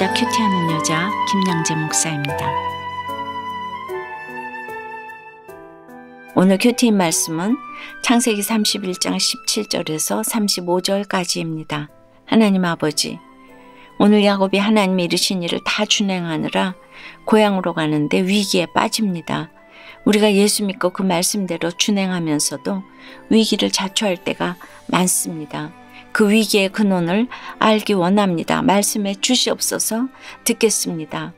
날마다 큐티하는 여자 김양재 목사입니다. 오늘 큐티인 말씀은 창세기 31장 17절에서 35절까지입니다. 하나님 아버지, 오늘 야곱이 하나님이 이르신 일을 다 준행하느라 고향으로 가는데 위기에 빠집니다. 우리가 예수 믿고 그 말씀대로 준행하면서도 위기를 자초할 때가 많습니다. 그 위기의 근원을 알기 원합니다. 말씀해 주시옵소서. 듣겠습니다.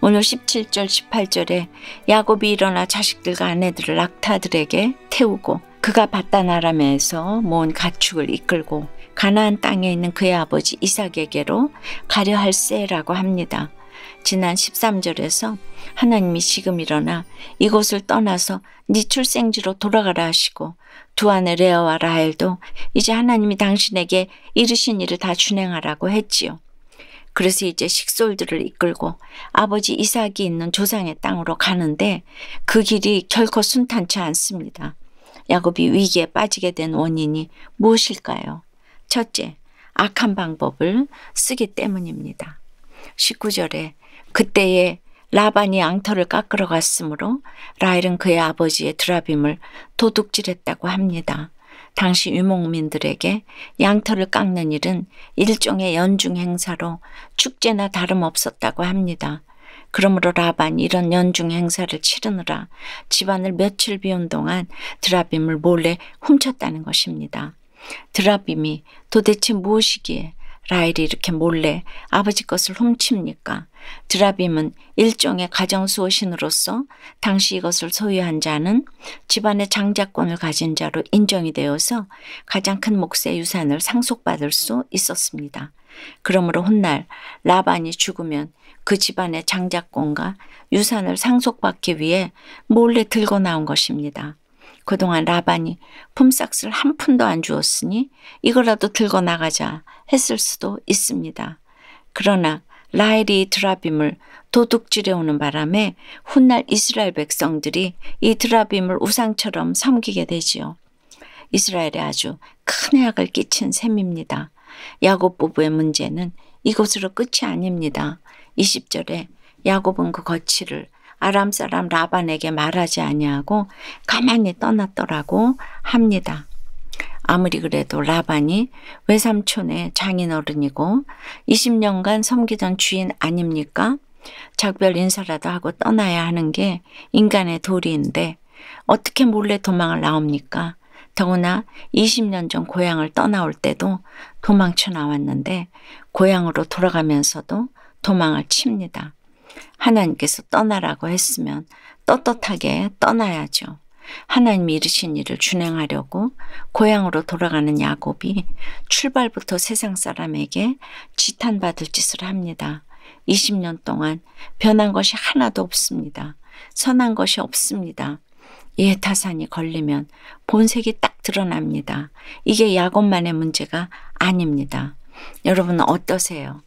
오늘 17절 18절에 야곱이 일어나 자식들과 아내들을 낙타들에게 태우고 그가 밧단 아람에서 모은 가축을 이끌고 가나안 땅에 있는 그의 아버지 이삭에게로 가려 할세라고 합니다. 지난 13절에서 하나님이 지금 일어나 이곳을 떠나서 네 출생지로 돌아가라 하시고 두 아내 레아와 라헬도 이제 하나님이 당신에게 이르신 일을 다 준행하라고 했지요. 그래서 이제 식솔들을 이끌고 아버지 이삭이 있는 조상의 땅으로 가는데 그 길이 결코 순탄치 않습니다. 야곱이 위기에 빠지게 된 원인이 무엇일까요? 첫째, 악한 방법을 쓰기 때문입니다. 19절에 그때에 라반이 양털을 깎으러 갔으므로 라헬은 그의 아버지의 드라빔을 도둑질했다고 합니다. 당시 유목민들에게 양털을 깎는 일은 일종의 연중 행사로 축제나 다름없었다고 합니다. 그러므로 라반이 이런 연중 행사를 치르느라 집안을 며칠 비운 동안 드라빔을 몰래 훔쳤다는 것입니다. 드라빔이 도대체 무엇이기에 라헬이 이렇게 몰래 아버지 것을 훔칩니까? 드라빔은 일종의 가정수호신으로서 당시 이것을 소유한 자는 집안의 장자권을 가진 자로 인정이 되어서 가장 큰 몫의 유산을 상속받을 수 있었습니다. 그러므로 훗날 라반이 죽으면 그 집안의 장자권과 유산을 상속받기 위해 몰래 들고 나온 것입니다. 그동안 라반이 품삯을 한 푼도 안 주었으니 이거라도 들고 나가자 했을 수도 있습니다. 그러나 라헬이 드라빔을 도둑질해 오는 바람에 훗날 이스라엘 백성들이 이 드라빔을 우상처럼 섬기게 되지요. 이스라엘에 아주 큰 해악을 끼친 셈입니다. 야곱 부부의 문제는 이것으로 끝이 아닙니다. 20절에 야곱은 그 거취를 아람 사람 라반에게 말하지 아니하고 가만히 떠났더라고 합니다. 아무리 그래도 라반이 외삼촌의 장인어른이고 20년간 섬기던 주인 아닙니까? 작별 인사라도 하고 떠나야 하는 게 인간의 도리인데 어떻게 몰래 도망을 나옵니까? 더구나 20년 전 고향을 떠나올 때도 도망쳐 나왔는데 고향으로 돌아가면서도 도망을 칩니다. 하나님께서 떠나라고 했으면 떳떳하게 떠나야죠. 하나님이 이르신 일을 준행하려고 고향으로 돌아가는 야곱이 출발부터 세상 사람에게 지탄받을 짓을 합니다. 20년 동안 변한 것이 하나도 없습니다. 선한 것이 없습니다. 이에 타산이 걸리면 본색이 딱 드러납니다. 이게 야곱만의 문제가 아닙니다. 여러분은 어떠세요?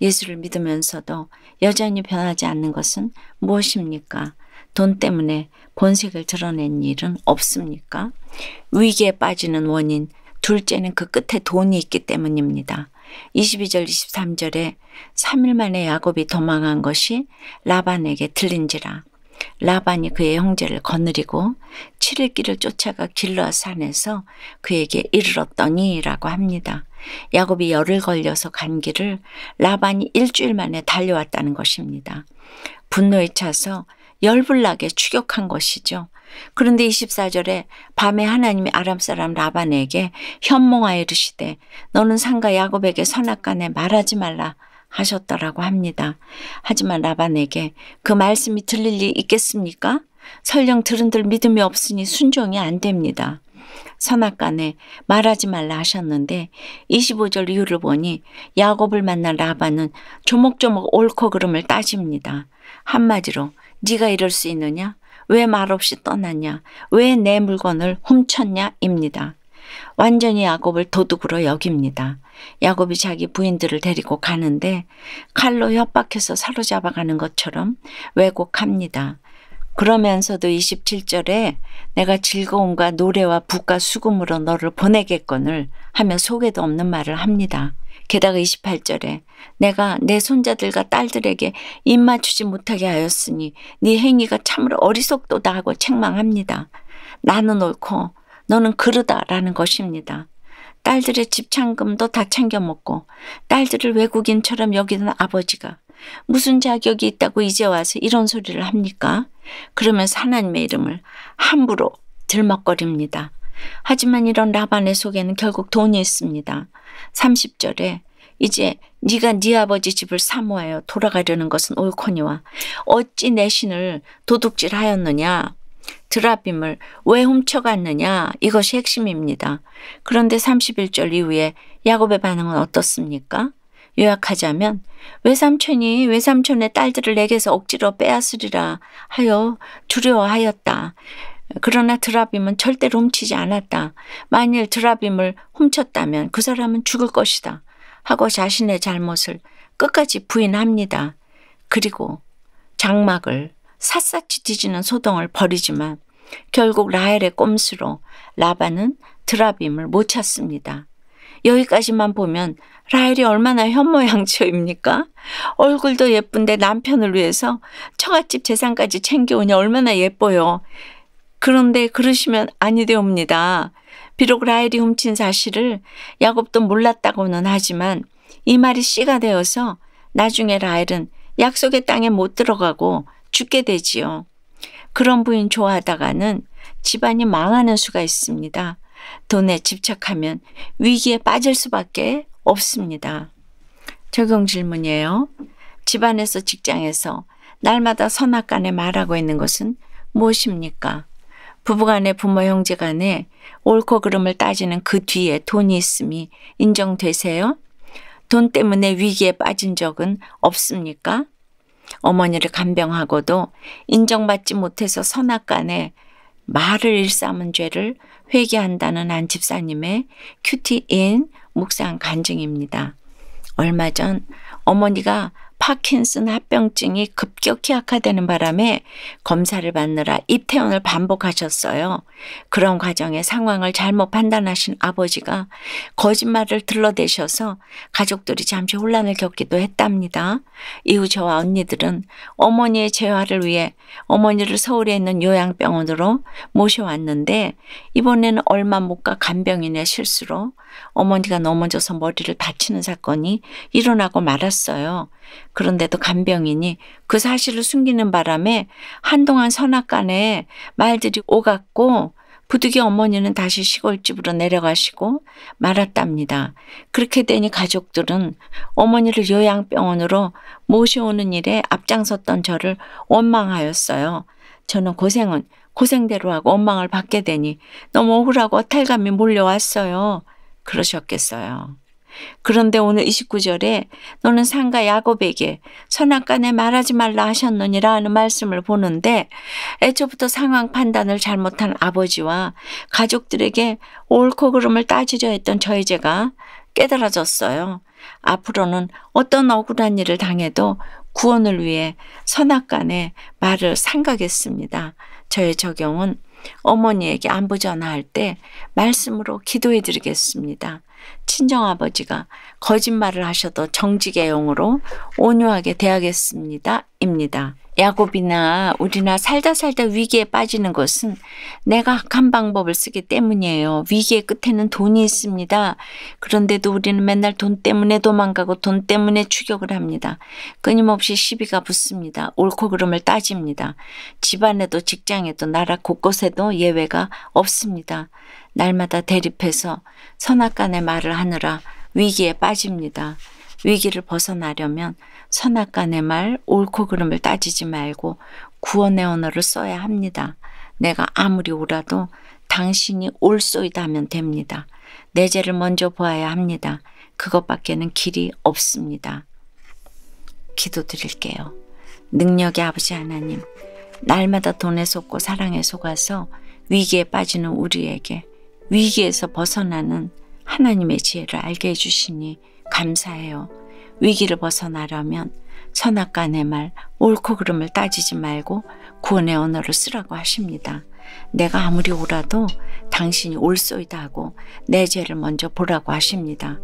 예수를 믿으면서도 여전히 변하지 않는 것은 무엇입니까? 돈 때문에 본색을 드러낸 일은 없습니까? 위기에 빠지는 원인, 둘째는 그 끝에 돈이 있기 때문입니다. 22절 23절에 3일 만에 야곱이 도망한 것이 라반에게 들린지라. 라반이 그의 형제를 거느리고 7일 길을 쫓아가 길르앗 산에서 그에게 이르렀더니 라고 합니다. 야곱이 열을 걸려서 간 길을 라반이 일주일 만에 달려왔다는 것입니다. 분노에 차서 열불나게 추격한 것이죠. 그런데 24절에 밤에 하나님이 아람 사람 라반에게 현몽하여 이르시되 너는 상가 야곱에게 선악간에 말하지 말라 하셨다라고 합니다. 하지만 라반에게 그 말씀이 들릴 리 있겠습니까? 설령 들은들 믿음이 없으니 순종이 안 됩니다. 선악간에 말하지 말라 하셨는데 25절 이유를 보니 야곱을 만난 라반은 조목조목 옳고 그름을 따집니다. 한마디로 네가 이럴 수 있느냐? 왜 말없이 떠났냐? 왜 내 물건을 훔쳤냐? 입니다. 완전히 야곱을 도둑으로 여깁니다. 야곱이 자기 부인들을 데리고 가는데 칼로 협박해서 사로잡아가는 것처럼 왜곡합니다. 그러면서도 27절에 내가 즐거움과 노래와 붓과 수금으로 너를 보내겠거늘 하며 속에도 없는 말을 합니다. 게다가 28절에 내가 내 손자들과 딸들에게 입 맞추지 못하게 하였으니 네 행위가 참으로 어리석도다 하고 책망합니다. 나는 옳고 너는 그르다라는 것입니다. 딸들의 집창금도 다 챙겨 먹고 딸들을 외국인처럼 여기는 아버지가 무슨 자격이 있다고 이제 와서 이런 소리를 합니까? 그러면서 하나님의 이름을 함부로 들먹거립니다. 하지만 이런 라반의 속에는 결국 돈이 있습니다. 30절에 이제 네가 네 아버지 집을 사모하여 돌아가려는 것은 옳거니와 어찌 내 신을 도둑질하였느냐, 드라빔을 왜 훔쳐갔느냐, 이것이 핵심입니다. 그런데 31절 이후에 야곱의 반응은 어떻습니까? 요약하자면 외삼촌이 외삼촌의 딸들을 내게서 억지로 빼앗으리라 하여 두려워하였다. 그러나 드라빔은 절대로 훔치지 않았다. 만일 드라빔을 훔쳤다면 그 사람은 죽을 것이다 하고 자신의 잘못을 끝까지 부인합니다. 그리고 장막을 샅샅이 뒤지는 소동을 벌이지만 결국 라헬의 꼼수로 라반은 드라빔을 못 찾습니다. 여기까지만 보면 라헬이 얼마나 현모양처입니까? 얼굴도 예쁜데 남편을 위해서 처갓집 재산까지 챙겨오니 얼마나 예뻐요. 그런데 그러시면 아니되옵니다. 비록 라헬이 훔친 사실을 야곱도 몰랐다고는 하지만 이 말이 씨가 되어서 나중에 라헬은 약속의 땅에 못 들어가고 죽게 되지요. 그런 부인 좋아하다가는 집안이 망하는 수가 있습니다. 돈에 집착하면 위기에 빠질 수밖에 없습니다. 적용 질문이에요. 집안에서 직장에서 날마다 선악간에 말하고 있는 것은 무엇입니까? 부부간에 부모 형제간에 옳고 그름을 따지는 그 뒤에 돈이 있음이 인정되세요? 돈 때문에 위기에 빠진 적은 없습니까? 어머니를 간병하고도 인정받지 못해서 선악간에 말을 일삼은 죄를 회개한다는 한 집사님의 큐티인 묵상 간증입니다. 얼마 전 어머니가 파킨슨 합병증이 급격히 악화되는 바람에 검사를 받느라 입퇴원을 반복하셨어요. 그런 과정에 상황을 잘못 판단하신 아버지가 거짓말을 들러대셔서 가족들이 잠시 혼란을 겪기도 했답니다. 이후 저와 언니들은 어머니의 재활을 위해 어머니를 서울에 있는 요양병원으로 모셔왔는데 이번에는 얼마 못 가 간병인의 실수로 어머니가 넘어져서 머리를 다치는 사건이 일어나고 말았어요. 그런데도 간병인이 그 사실을 숨기는 바람에 한동안 선악간에 말들이 오갔고 부득이 어머니는 다시 시골집으로 내려가시고 말았답니다. 그렇게 되니 가족들은 어머니를 요양병원으로 모셔오는 일에 앞장섰던 저를 원망하였어요. 저는 고생은 고생대로 하고 원망을 받게 되니 너무 억울하고 허탈감이 몰려왔어요. 그러셨겠어요. 그런데 오늘 29절에 너는 상가 야곱에게 선악간에 말하지 말라 하셨느니라 하는 말씀을 보는데 애초부터 상황 판단을 잘못한 아버지와 가족들에게 옳고 그름을 따지려 했던 저의 죄가 깨달아졌어요. 앞으로는 어떤 억울한 일을 당해도 구원을 위해 선악간에 말을 삼가겠습니다. 저의 적용은 어머니에게 안부 전화할 때 말씀으로 기도해 드리겠습니다. 친정아버지가 거짓말을 하셔도 정직의 영으로 온유하게 대하겠습니다. 입니다. 야곱이나 우리나 살다 위기에 빠지는 것은 내가 악한 방법을 쓰기 때문이에요. 위기의 끝에는 돈이 있습니다. 그런데도 우리는 맨날 돈 때문에 도망가고 돈 때문에 추격을 합니다. 끊임없이 시비가 붙습니다. 옳고 그름을 따집니다. 집안에도 직장에도 나라 곳곳에도 예외가 없습니다. 날마다 대립해서 선악간의 말을 하느라 위기에 빠집니다. 위기를 벗어나려면 선악간의 말, 옳고 그름을 따지지 말고 구원의 언어를 써야 합니다. 내가 아무리 옳아도 당신이 옳소이다 하면 됩니다. 내 죄를 먼저 보아야 합니다. 그것밖에는 길이 없습니다. 기도드릴게요. 능력의 아버지 하나님, 날마다 돈에 속고 사랑에 속아서 위기에 빠지는 우리에게 위기에서 벗어나는 하나님의 지혜를 알게 해주시니 감사해요. 위기를 벗어나려면 선악간의 말, 옳고 그름을 따지지 말고 구원의 언어를 쓰라고 하십니다. 내가 아무리 오라도 당신이 옳소이다 하고 내 죄를 먼저 보라고 하십니다.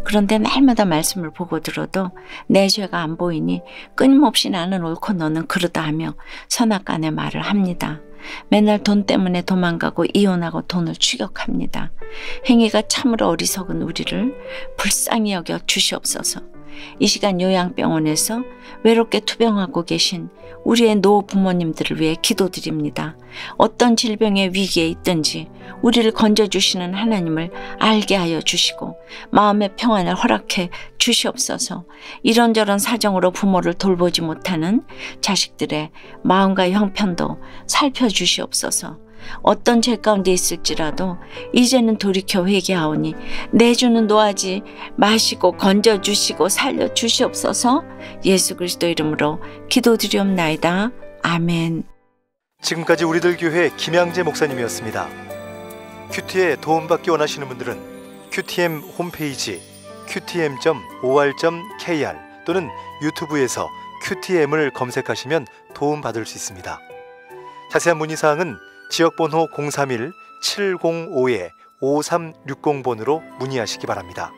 그런데 날마다 말씀을 보고 들어도 내 죄가 안 보이니 끊임없이 나는 옳고 너는 그러다 하며 선악간의 말을 합니다. 맨날 돈 때문에 도망가고 이혼하고 돈을 추격합니다. 행위가 참으로 어리석은 우리를 불쌍히 여겨 주시옵소서. 이 시간 요양병원에서 외롭게 투병하고 계신 우리의 노 부모님들을 위해 기도드립니다. 어떤 질병의 위기에 있든지 우리를 건져주시는 하나님을 알게 하여 주시고 마음의 평안을 허락해 주시옵소서. 이런저런 사정으로 부모를 돌보지 못하는 자식들의 마음과 형편도 살펴주시옵소서. 어떤 죄 가운데 있을지라도 이제는 돌이켜 회개하오니 내주는 놓아지 마시고 건져주시고 살려주시옵소서. 예수 그리스도 이름으로 기도드리옵나이다. 아멘. 지금까지 우리들 교회 김양재 목사님이었습니다. 큐티에 도움받기 원하시는 분들은 QTM 홈페이지 qtm.or.kr 또는 유튜브에서 QTM을 검색하시면 도움받을 수 있습니다. 자세한 문의사항은 지역번호 031-705-5360번으로 문의하시기 바랍니다.